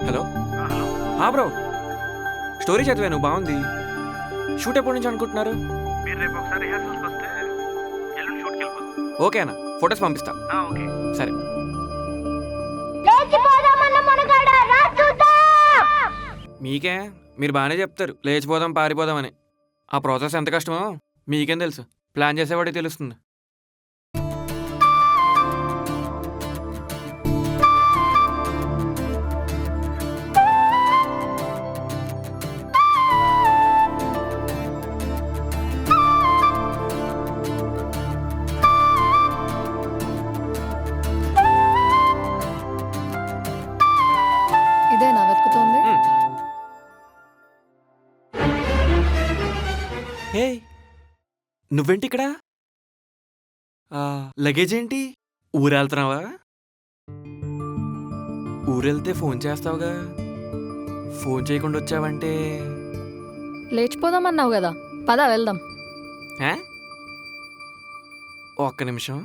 Hello. Bro, story చదివాను, బాగుంది. Shoot ఎప్పటి నుంచి అనుకుంటున్నారు? మీరు రేపు ఒకసారి రిహార్సల్స్కి వస్తే ఎల్లుండి షూట్కి వెళ్ళిపోతాం. ఓకే అన్న, ఫొటోస్ పంపిస్తా. ఓకే సరే. మీకే, మీరు బాగానే చెప్తారు లేచిపోదాం పారిపోదాం అని. ఆ ప్రాసెస్ ఎంత కష్టమో మీకేం తెలుసు, ప్లాన్ చేసేవాడికి తెలుస్తుంది. ఇదేనా వెతుకుతోంది? హే, నువ్వేంటి ఇక్కడ? లగేజ్ ఏంటి? ఊరెళ్తున్నావా? ఊరెళ్తే ఫోన్ చేస్తావుగా, ఫోన్ చేయకుండా వచ్చావంటే? లేచిపోదామన్నావు కదా, పద వెళ్దాం. హే? ఒక్క నిమిషం.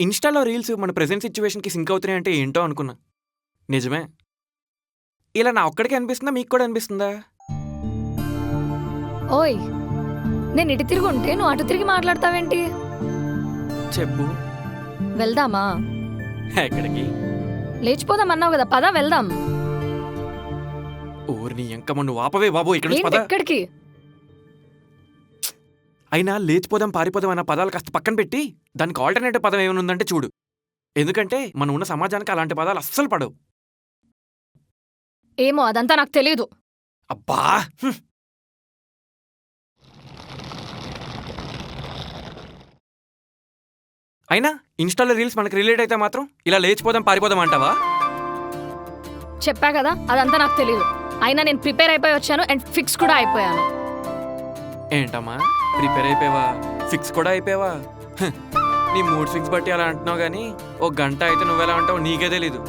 ఇన్స్టాలో రీల్స్ మన ప్రెజెంట్ సిచ్యువేషన్కి సింక్ అవుతున్నాయంటే ఏంటో అనుకున్నా. నిజమే. ఇలా నా ఒక్కడికి అనిపిస్తుందా, మీకు కూడా అనిపిస్తుందా? ఓయ్, నేను ఇటు తిరిగి ఉంటే నువ్వు అటు తిరిగి మాట్లాడతావేంటి? చెప్పు. వెళ్దామా? ఎక్కడికి? లేచిపోదామన్నావు కదా, పద వెళ్దాం. ఊరిని ఎంకమ్మ, నువ్వు ఆపవే బాబు, ఇక్కడ నుంచి ఏంటి పద. ఎక్కడికి? అయినా లేచిపోదాం పారిపోదాం అన్న పదాలు కాస్త పక్కన పెట్టి దానికి ఆల్టర్నేటివ్ పదం ఏమైనా ఉందంటే చూడు. ఎందుకంటే మనం ఉన్న సమాజానికి అలాంటి పదాలు అస్సలు పడవు. ఏమో, అదంతా నాకు తెలియదు. అబ్బా, అయినా ఇన్స్టాలో రీల్స్ మనకి రిలేట్ అయితే మాత్రం ఇలా లేచిపోదాం పారిపోదాం అంటావా? చెప్పా కదా, అదంతా నాకు తెలియదు. అయినా నేను ప్రిపేర్ అయిపోయి వచ్చాను అండ్ ఫిక్స్ కూడా అయిపోయాను. ఏంటమ్మా, ప్రిపేర్ అయిపోయావా? ఫిక్స్ కూడా అయిపోయావా? నీ మూడ్ ఫిక్స్ బట్టి అలా అంటున్నావు కానీ ఒక గంట అయితే నువ్వెలా అంటావు నీకే తెలీదు.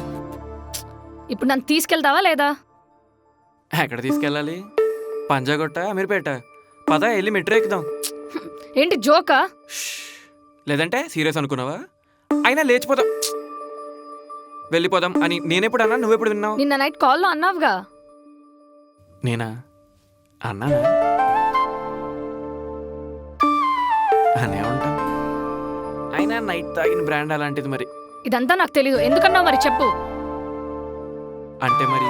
ఇప్పుడు నన్ను తీసుకెళ్తావా లేదా? ఎక్కడ తీసుకెళ్ళాలి? పంజాగొట్ట, అమీర్పేట? పద వెళ్ళి మెట్రో ఎక్కుదాం. ఏంటి జోకా? లేదంటే సీరియస్ అనుకున్నావా? అయినా లేచిపోదాం వెళ్ళిపోదాం అని నేనెప్పుడు అన్నా, నువ్వెప్పుడు విన్నావు? నిన్న నైట్ కాల్లో అన్నావుగా. నేనా అన్నానా? అనే ఉంటాను. అయినా నైట్ తాగిన బ్రాండ్ అలాంటిది మరి. ఇదంతా నాకు తెలీదు, ఎందుకన్నావు మరి చెప్పు. అంటే మరి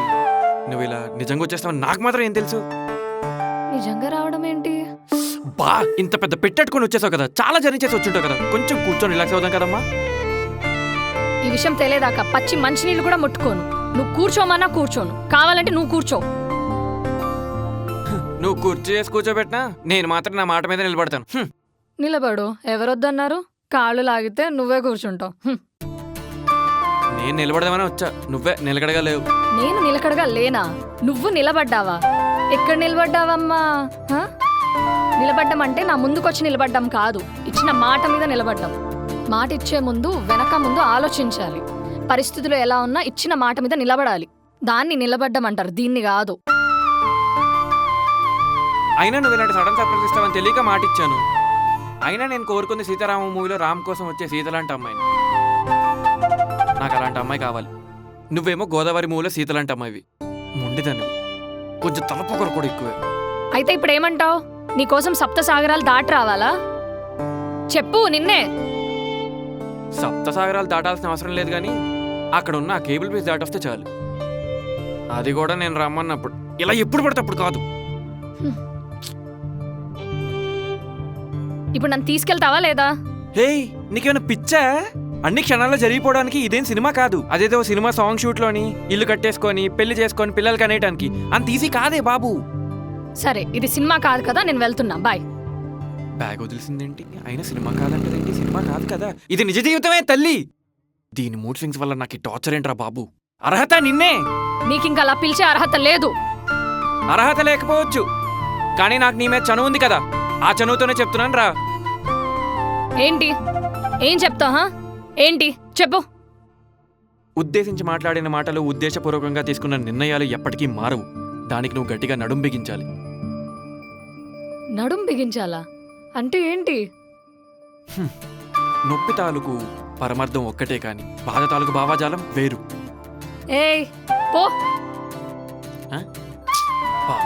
నువ్వు ఇలా నిజంగా వచ్చేస్తావు నాకు మాత్రం ఏం తెలుసు? నిజంగా రావడం ఏంటి? బా, ఇంత పెద్ద పెట్టెట్టుకొని వచ్చేసావు కదా, చాలా జర్నీ చేసి వచ్చుంటావు కదా, కొంచెం కూర్చొని రిలాక్స్ అవుదాం కదమ్మా. ఈ విషయం తెలియదాకా పచ్చి మంచినీళ్ళు కూడా ముట్టుకోను. నువ్వు కూర్చోమన్నా కూర్చోను, కావాలంటే నువ్వు కూర్చో. నువ్వు కుర్చీ చేసి కూర్చోబెట్టినా నేను మాత్రం నా మాట మీద నిలబడతాను. నిలబడు. ఎవరొద్దన్నారు? కాళ్ళు లాగితే నువ్వే కూర్చుంటావు. నేను నిలబడదామని వచ్చా, నువ్వే నిలకడగా లేవు. నేను నిలకడగా లేనా? నువ్వు నిలబడ్డావా? ఎక్కడ నిలబడ్డావమ్మా? నిలబడ్డం అంటే నా ముందుకొచ్చి నిలబడ్డం కాదు, ఇచ్చిన మాట మీద నిలబడ్డం. మాట ఇచ్చే ముందు వెనక ముందు ఆలోచించాలి. పరిస్థితులు ఎలా ఉన్నా ఇచ్చిన మాట మీద నిలబడాలి. దాన్ని నిలబడ్డం అంటారు, దీన్ని కాదు. అయినా నువ్వు ఇలాంటి సడన్ సర్ప్రైజ్ ఇస్తావని తెలియక మాట ఇచ్చాను. అయినా నేను కోరుకుంది సీతారామ మూవీలో రామ్ కోసం వచ్చే సీత లాంటి అమ్మాయిని. నాకు అలాంటి అమ్మాయి కావాలి. నువ్వేమో గోదావరి మూవీలో సీత లాంటి అమ్మాయివి. ముండిదాన్ని, కొంచెం తలపొకరు కూడా ఎక్కువే. అయితే ఇప్పుడు ఏమంటావు? నీకోసం సప్త సాగరాలు దాటి రావాలా? చెప్పు, నిన్నే. సప్త సాగరాలు దాటాల్సిన అవసరం లేదు కానీ అక్కడ ఉన్న ఆ కేబుల్ పీస్ దాటొస్తే చాలు. అది కూడా నేను రమ్మన్నప్పుడు, ఇలా ఎప్పుడు పడితే అప్పుడు కాదు. ఇప్పుడు నన్ను తీసుకెళ్తావా లేదా? హే, నీకేమైనా పిచ్చా? అన్ని క్షణాల్లో జరిగిపోవడానికి ఇదేం సినిమా కాదు. అదేదో సినిమా సాంగ్ షూట్లోని ఇల్లు కట్టేసుకొని పెళ్లి చేసుకొని పిల్లలకి అనేయడానికి అంత ఈజీ కాదే బాబు. సరే, ఇది సినిమా కాదు కదా, నేను వెళ్తున్నా, బాయ్. బ్యాగ్ వదిలిసిందేంటి? అయినా సినిమా కాదంటదేంటి? సినిమా కాదు కదా, ఇది నిజ జీవితమే తల్లి. దీని మూడ్ స్వింగ్స్ వల్ల నాకు ఈ టార్చర్ ఏంట్రా బాబు? అర్హత నిన్నే. నీకింక అలా పిలిచే అర్హత లేదు. అర్హత లేకపోవచ్చు కానీ నాకు నీ మీద చనువు ఉంది కదా, ఆ చనువుతోనే చెప్తున్నాను రా. ఏంటి ఏం చెప్తావు? ఏంటి చెప్పు. ఉద్దేశించి మాట్లాడిన మాటలు, ఉద్దేశపూర్వకంగా తీసుకున్న నిర్ణయాలు ఎప్పటికీ మారవు. దానికి నువ్వు గట్టిగా నడుం బిగించాలి. నడుం బిగించాలా అంటే ఏంటి? నొప్పి తాలూకు పరమార్థం ఒక్కటే కాని బాధ తాలూకు భావాజాలం వేరు. ఏయ్ పో. బా.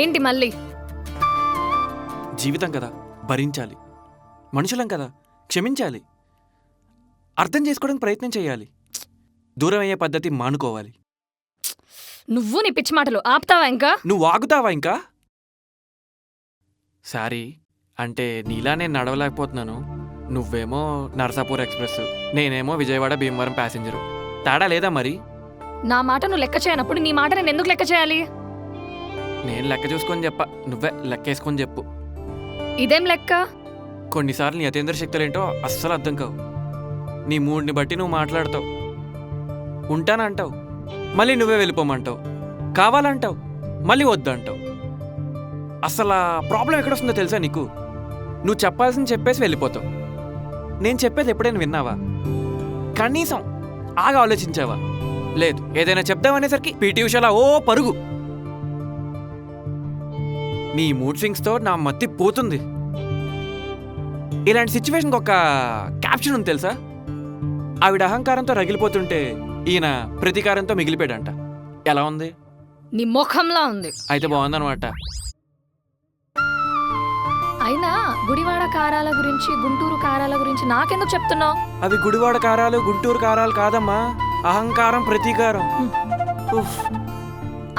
ఏంటి మళ్ళీ? జీవితం కదా, భరించాలి. మనుషులం కదా, క్షమించాలి. అర్థం చేసుకోవడానికి ప్రయత్నం చేయాలి. దూరం అయ్యే పద్ధతి మానుకోవాలి. నువ్వు నీ పిచ్చి మాటలు ఆపుతావా ఇంకా? నువ్వు ఆగుతావా ఇంకా? సారీ, అంటే నీలా నేను నడవలేకపోతున్నాను. నువ్వేమో నర్సాపూర్ ఎక్స్ప్రెస్, నేనేమో విజయవాడ భీమవరం ప్యాసింజరు. తేడా లేదా మరి? నా మాట నువ్వు లెక్క చేయనప్పుడు నీ మాట నేను ఎందుకు లెక్క చేయాలి? నేను లెక్క చూసుకొని చెప్ప, నువ్వే లెక్కేసుకొని చెప్పు. ఇదేం లెక్క? కొన్నిసార్లు నీ అతీంద్ర శక్తులేంటో అస్సలు అర్థం కావు. నీ మూడ్ని బట్టి నువ్వు మాట్లాడతావు. ఉంటానంటావు, మళ్ళీ నువ్వే వెళ్ళిపోమంటావు. కావాలంటావు, మళ్ళీ వద్దంటావు. అసలు ప్రాబ్లం ఎక్కడొస్తుందో తెలుసా నీకు? నువ్వు చెప్పాల్సింది చెప్పేసి వెళ్ళిపోతావు. నేను చెప్పేది ఎప్పుడైనా విన్నావా? కనీసం ఆగా ఆలోచించావా? లేదు. ఏదైనా చెప్దామనేసరికి పీటీ ఉషాలా ఓ పరుగు. నీ మూడ్ స్వింగ్స్తో నా మత్తి పోతుంది. ఇలాంటి సిచ్యువేషన్కి ఒక క్యాప్షన్ ఉంది తెలుసా? ఆవిడ అహంకారంతో రగిలిపోతుంటే ఈయన ప్రతీకారంతో మిగిలిపోయాడంట. ఎలా ఉంది? నీ ముఖంలా ఉంది. అయితే బాగుందనమాట. అయినా గుడివాడ కారాల గురించి, గుంటూరు కారాల గురించి నాకెందుకు చెప్తున్నావు? అవి గుడివాడ కారాలు, గుంటూరు కారాలు కాదమ్మా. అహంకారం, ప్రతీకారం. ఉఫ్.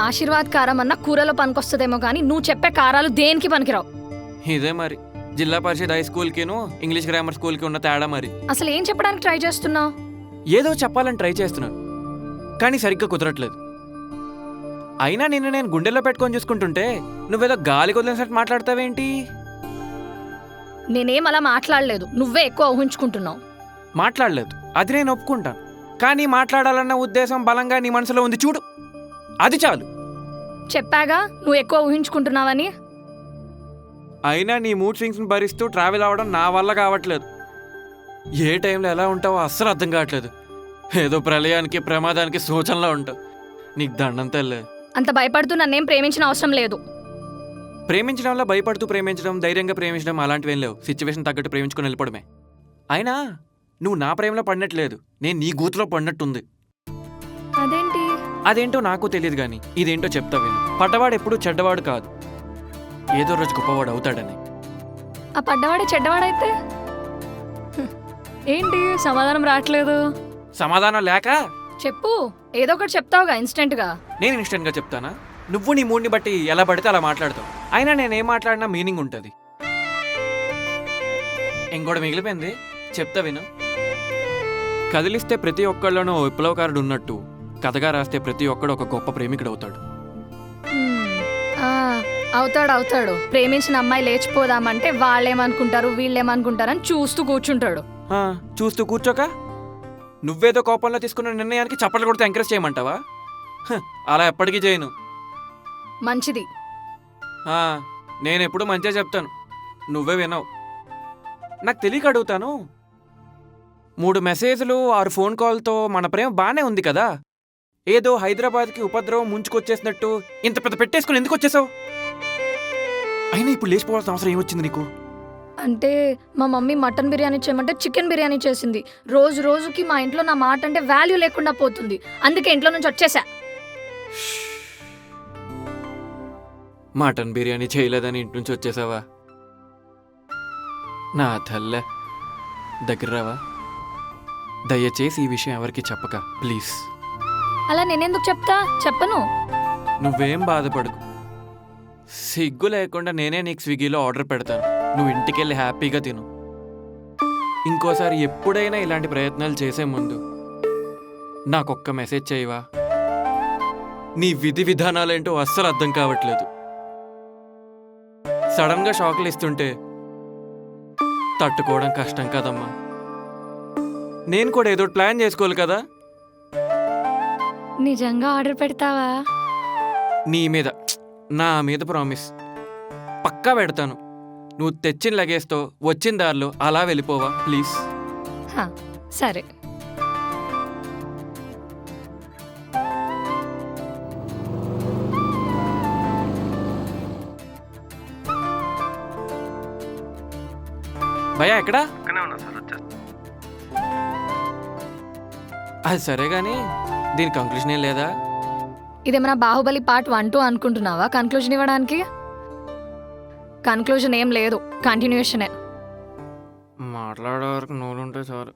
ఆశీర్వాద్ కారం అన్న కూరలో పనికొస్తుందేమో కానీ నువ్వు చెప్పే కారాలు దేనికి పనికిరావు. ఇదే మరి జిల్లా పరిషత్ హై స్కూల్కిను ఇంగ్లీష్ గ్రామర్ స్కూల్కి ఉన్న తేడా మరి. అసలు ఏం చెప్పడానికి ట్రై చేస్తున్నావు? ఏదో చెప్పాలని ట్రై చేస్తున్నాను, కానీ సరిగ్గా కుదరట్లేదు. అయినా నిన్ను నేను గుండెల్లో పెట్టుకొని చూసుకుంటుంటే నువ్వేదో గాలి కుదిలినట్టు మాట్లాడతావేంటి? నేనేం అలా మాట్లాడలేదు, నువ్వే ఎక్కువ ఊహించుకుంటున్నావు. మాట్లాడలేదు, అది నేను ఒప్పుకుంటాను. కానీ మాట్లాడాలన్న ఉద్దేశం బలంగా నీ మనసులో ఉంది చూడు, అది చాలు. చెప్పాగా నువ్వు ఎక్కువ ఊహించుకుంటున్నావని. అయినా నీ మూడ్ స్వింగ్స్ని భరిస్తూ ట్రావెల్ అవ్వడం నా వల్ల కావట్లేదు. ఏ టైంలో ఎలా ఉంటావో అస్సలు అర్థం కావట్లేదు. ఏదో ప్రళయానికి, ప్రమాదానికి సూచనలో ఉంటావు. నీకు దండం తల్లే. అంత భయపడుతూ నన్నేం ప్రేమించిన అవసరం లేదు. ప్రేమించడం వల్ల భయపడుతూ ప్రేమించడం, ధైర్యంగా ప్రేమించడం అలాంటివేం లేవు. సిచ్యువేషన్ తగ్గట్టు ప్రేమించుకొని వెళ్ళిపోవడమే. అయినా నువ్వు నా ప్రేమలో పడినట్లేదు, నేను నీ గూతులో పడినట్టుంది. అదేంటి? అదేంటో నాకు తెలియదు కానీ ఇదేంటో చెప్తా విను. పడ్డవాడు ఎప్పుడూ చెడ్డవాడు కాదు, ఏదో రోజు గొప్పవాడు అవుతాడని. ఆ పడ్డవాడే చెడ్డవాడైతే ఏంటి సమాధానం రావట్లేదు? సమాధానం లేక చెప్పు, ఏదో ఒకటి చెప్తావుగా ఇన్స్టెంట్గా. నేను ఇన్స్టెంట్గా చెప్తానా? నువ్వు నీ మూడ్ని బట్టి ఎలా పడితే అలా మాట్లాడతావు. అయినా నేనేం మాట్లాడినా మీనింగ్ ఉంటుంది. ఇంకోటి మిగిలిపోయింది, చెప్తా విను. కదిలిస్తే ప్రతి ఒక్కళ్ళలోనూ విప్లవకారుడు ఉన్నట్టు, కథగా రాస్తే ప్రతి ఒక్కడు ఒక గొప్ప ప్రేమికుడు అవుతాడు. అవుతాడు. ప్రేమించిన అమ్మాయి లేచిపోదామంటే వాళ్ళేమనుకుంటారు, వీళ్ళేమనుకుంటారని చూస్తూ కూర్చుంటాడు. చూస్తూ కూర్చోక నువ్వేదో కోపంలో తీసుకున్న నిర్ణయానికి చప్పట్లు కొడితే ఎంకరేజ్ చేయమంటావా? అలా ఎప్పటికీ చేయను. మంచిది. నేను ఎప్పుడు మంచిగా చెప్తాను, నువ్వే వినవు. నాకు తెలియక అడుగుతాను. 3 మెసేజ్లు 6 ఫోన్ కాల్తో మన ప్రేమ బాగానే ఉంది కదా. ఏదో హైదరాబాద్కి ఉపద్రవం ముంచుకొచ్చేసినట్టు ఇంత పెద్ద పెట్టేసుకుని ఎందుకు వచ్చేసావు? అయినా ఇప్పుడు లేచిపోవాల్సిన అవసరం ఏమొచ్చింది నీకు? అంటే మా మమ్మీ మటన్ బిర్యానీ చేయమంటే చికెన్ బిర్యానీ చేసింది. రోజు రోజుకి మా ఇంట్లో నా మాట అంటే వాల్యూ లేకుండా పోతుంది. అందుకే ఇంట్లో నుంచి వచ్చేసా. మటన్ బిర్యానీ చేయలేదని ఇంటి నుంచి వచ్చేసావా? నా తల్లే, దగ్గర రావా? దయచేసి ఈ విషయం ఎవరికి చెప్పక ప్లీజ్. అలా నేనెందుకు చెప్తా? చెప్పను. నువ్వేం బాధపడకు. సిగ్గు లేకుండా నేనే నీకు స్విగ్గీలో ఆర్డర్ పెడతాను, నువ్వు ఇంటికెళ్ళి హ్యాపీగా తిను. ఇంకోసారి ఎప్పుడైనా ఇలాంటి ప్రయత్నాలు చేసే ముందు నాకొక్క మెసేజ్ చేయవా? నీ విధి విధానాలేంటో అస్సలు అర్థం కావట్లేదు. సడన్గా షాక్లు ఇస్తుంటే తట్టుకోవడం కష్టం కదమ్మా. నేను కూడా ఏదో ప్లాన్ చేసుకోవాలి కదా. నిజంగా ఆర్డర్ పెడతావా? నీ మీద, నా మీద ప్రామిస్. పక్కా పెడతాను. నువ్వు తెచ్చిన లగేజ్తో వచ్చిన దారిలో అలా వెళ్ళిపోవా ప్లీజ్. హా, సరే. భయ్యా ఎక్కడా? పక్కనే ఉన్నా సార్, వచ్చేస్తా. అది సరే కానీ దీని కంక్లూజన్ ఏం లేదా? ఇదేమైనా బాహుబలి పార్ట్ 1, 2 అనుకుంటున్నావా కన్క్లూజన్ ఇవ్వడానికి? కన్క్లూజన్ ఏం లేదు, కంటిన్యూషనే. మాట్లాడే వరకు నోలుంటే చాలు,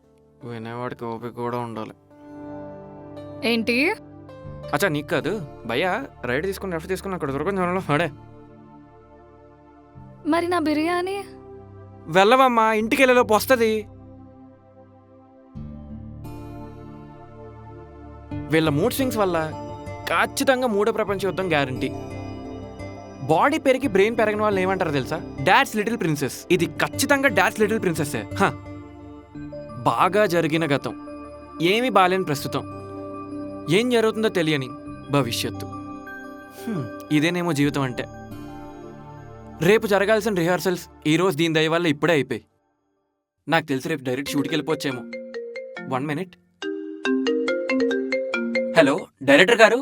వినేవాడికి ఓపిక కూడా ఉండాలి. ఏంటి? అచ్చా నీకు కాదు భయ్యా, రైడ్ తీసుకుని లెఫ్ట్ తీసుకుని అక్కడ దొరకని చూడాలి అడే. మరి నా బిర్యానీ? వెళ్ళవమ్మా, ఇంటికి వెళ్ళేలోపు వస్తుంది. వీళ్ళ మూడ్ స్వింగ్స్ వల్ల ఖచ్చితంగా మూడో ప్రపంచ యుద్ధం గ్యారంటీ. బాడీ పెరిగి బ్రెయిన్ పెరగని వాళ్ళు ఏమంటారు తెలుసా? Dad's little princess. ఇది ఖచ్చితంగా డాడ్స్ లిటిల్ ప్రిన్సెస్. బాగా జరిగిన గతం, ఏమీ బాలేని ప్రస్తుతం, ఏం జరుగుతుందో తెలియని భవిష్యత్తు. ఇదేనేమో జీవితం అంటే. రేపు జరగాల్సిన రిహార్సల్స్ ఈరోజు దీని దయ వల్ల ఇప్పుడే అయిపోయి. నాకు తెలిసి రేపు డైరెక్ట్ షూట్కి వెళ్ళిపోవచ్చేమో. 1 minute. హలో డైరెక్టర్ గారు.